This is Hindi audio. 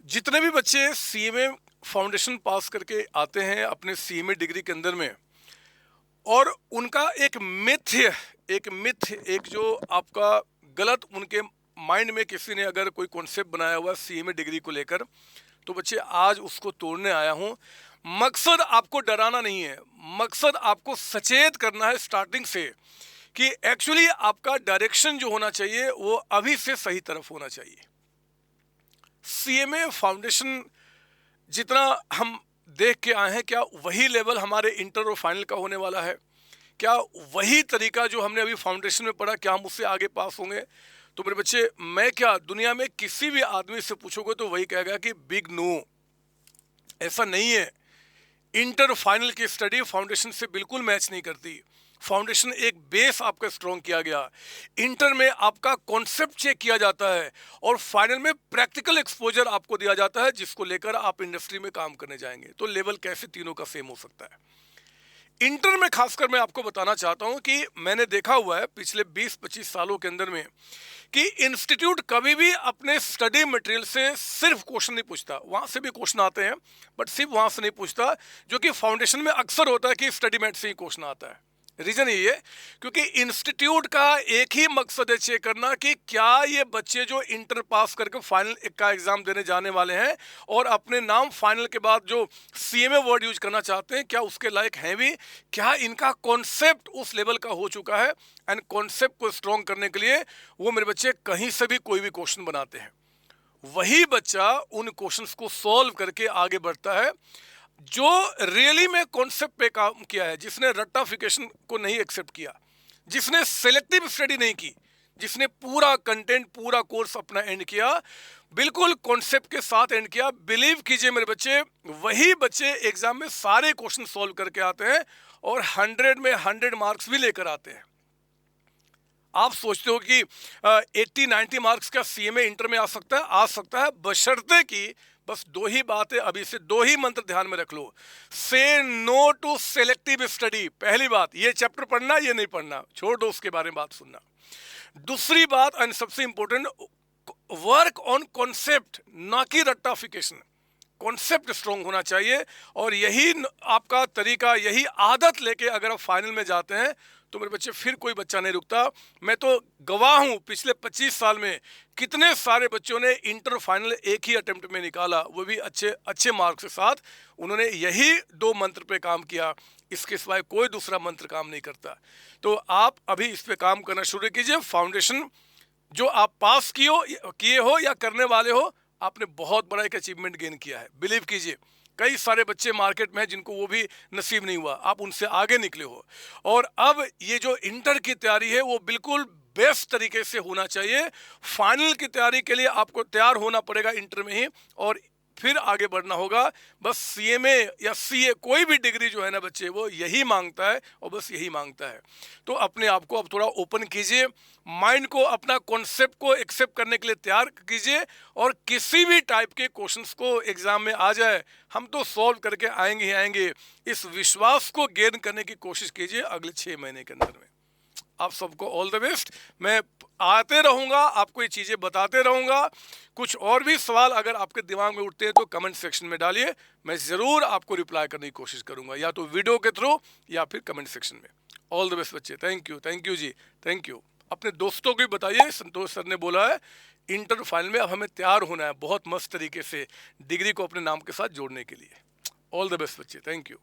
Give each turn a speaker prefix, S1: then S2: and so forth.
S1: जितने भी बच्चे सीएमए फाउंडेशन पास करके आते हैं अपने सीएमए डिग्री के अंदर में, और उनका एक जो आपका गलत उनके माइंड में किसी ने अगर कोई कॉन्सेप्ट बनाया हुआ सीएमए डिग्री को लेकर, तो बच्चे आज उसको तोड़ने आया हूँ। मकसद आपको डराना नहीं है, मकसद आपको सचेत करना है स्टार्टिंग से कि एक्चुअली आपका डायरेक्शन जो होना चाहिए वो अभी से सही तरफ होना चाहिए। सीएमए फाउंडेशन जितना हम देख के आए हैं, क्या वही लेवल हमारे इंटर और फाइनल का होने वाला है? क्या वही तरीका जो हमने अभी फाउंडेशन में पढ़ा, क्या हम उससे आगे पास होंगे? तो मेरे बच्चे, मैं क्या दुनिया में किसी भी आदमी से पूछोगे तो वही कहेगा कि बिग नो, ऐसा नहीं है। इंटर फाइनल की स्टडी फाउंडेशन से बिल्कुल मैच नहीं करती। फाउंडेशन एक बेस आपका स्ट्रॉन्ग किया गया, इंटर में आपका कॉन्सेप्ट चेक किया जाता है, और फाइनल में प्रैक्टिकल एक्सपोजर आपको दिया जाता है जिसको लेकर आप इंडस्ट्री में काम करने जाएंगे। तो लेवल कैसे तीनों का सेम हो सकता है? इंटर में खासकर मैं आपको बताना चाहता हूं कि मैंने देखा हुआ है पिछले 20-25 सालों के अंदर में कि इंस्टीट्यूट कभी भी अपने स्टडी मटेरियल से सिर्फ क्वेश्चन नहीं पूछता, वहां से भी क्वेश्चन आते हैं, बट सिर्फ वहां से नहीं पूछता, जो कि फाउंडेशन में अक्सर होता है कि स्टडी मेट से ही क्वेश्चन आता है। रीजन यही है क्योंकि इंस्टीट्यूट का एक ही मकसद है चेक करना कि क्या ये बच्चे जो इंटर पास करके फाइनल का एग्जाम देने जाने वाले हैं और अपने नाम फाइनल के बाद जो सीएमए वर्ड यूज करना चाहते हैं, क्या उसके लायक हैं भी, क्या इनका कॉन्सेप्ट उस लेवल का हो चुका है। एंड कॉन्सेप्ट को स्ट्रॉन्ग करने के लिए वो मेरे बच्चे कहीं से भी कोई भी क्वेश्चन बनाते हैं, वही बच्चा उन क्वेश्चंस को सॉल्व करके आगे बढ़ता है जो रियली में कॉन्सेप्ट पे काम किया है, जिसने रट्टाफिकेशन को नहीं एक्सेप्ट किया, जिसने सेलेक्टिव स्टडी नहीं की, जिसने पूरा कंटेंट पूरा कोर्स अपना एंड किया, बिल्कुल कॉन्सेप्ट के साथ एंड किया। बिलीव कीजिए मेरे बच्चे, वही बच्चे एग्जाम में सारे क्वेश्चन सॉल्व करके आते हैं और 100 में 100 मार्क्स भी लेकर आते हैं। आप सोचते हो कि 80-90 मार्क्स का सीएमए इंटर में आ सकता है, बशर्ते कि बस दो ही बातें, अभी से दो ही मंत्र ध्यान में रख लो। से नो टू सेलेक्टिव स्टडी। पहली बात, ये चैप्टर पढ़ना, ये नहीं पढ़ना, छोड़ दो, उसके बारे में बात सुनना। दूसरी बात एंड सबसे इंपॉर्टेंट, वर्क ऑन कॉन्सेप्ट, ना कि रट्टाफिकेशन। कॉन्सेप्ट स्ट्रॉन्ग होना चाहिए, और यही आपका तरीका, यही आदत लेके अगर आप फाइनल में जाते हैं तो मेरे बच्चे फिर कोई बच्चा नहीं रुकता। मैं तो गवाह हूं, पिछले 25 साल में कितने सारे बच्चों ने इंटर फाइनल एक ही अटेम्प्ट में निकाला, वो भी अच्छे अच्छे मार्क्स के साथ। उन्होंने यही दो मंत्र पे काम किया, इसके सिवाय कोई दूसरा मंत्र काम नहीं करता। तो आप अभी इस पे काम करना शुरू कीजिए। फाउंडेशन जो आप पास किए हो या करने वाले हो, आपने बहुत बड़ा एक अचीवमेंट गेन किया है। बिलीव कीजिए, कई सारे बच्चे मार्केट में हैं जिनको वो भी नसीब नहीं हुआ, आप उनसे आगे निकले हो। और अब ये जो इंटर की तैयारी है वो बिल्कुल बेस्ट तरीके से होना चाहिए। फाइनल की तैयारी के लिए आपको तैयार होना पड़ेगा इंटर में ही, और फिर आगे बढ़ना होगा। बस सीएमए या सीए कोई भी डिग्री जो है ना बच्चे, वो यही मांगता है और बस यही मांगता है। तो अपने आप को अब थोड़ा ओपन कीजिए, माइंड को अपना कॉन्सेप्ट को एक्सेप्ट करने के लिए तैयार कीजिए, और किसी भी टाइप के क्वेश्चंस को एग्जाम में आ जाए, हम तो सॉल्व करके आएंगे ही आएंगे। इस विश्वास को गेन करने की कोशिश कीजिए अगले 6 महीने के अंदर में। आप सबको ऑल द बेस्ट। मैं आते रहूँगा, आपको ये चीज़ें बताते रहूँगा। कुछ और भी सवाल अगर आपके दिमाग में उठते हैं तो कमेंट सेक्शन में डालिए, मैं ज़रूर आपको रिप्लाई करने की कोशिश करूँगा, या तो वीडियो के थ्रू या फिर कमेंट सेक्शन में। ऑल द बेस्ट बच्चे, थैंक यू जी, थैंक यू। अपने दोस्तों को भी बताइए, संतोष सर ने बोला है इंटर फाइनल में अब हमें तैयार होना है बहुत मस्त तरीके से डिग्री को अपने नाम के साथ जोड़ने के लिए। ऑल द बेस्ट बच्चे, थैंक यू।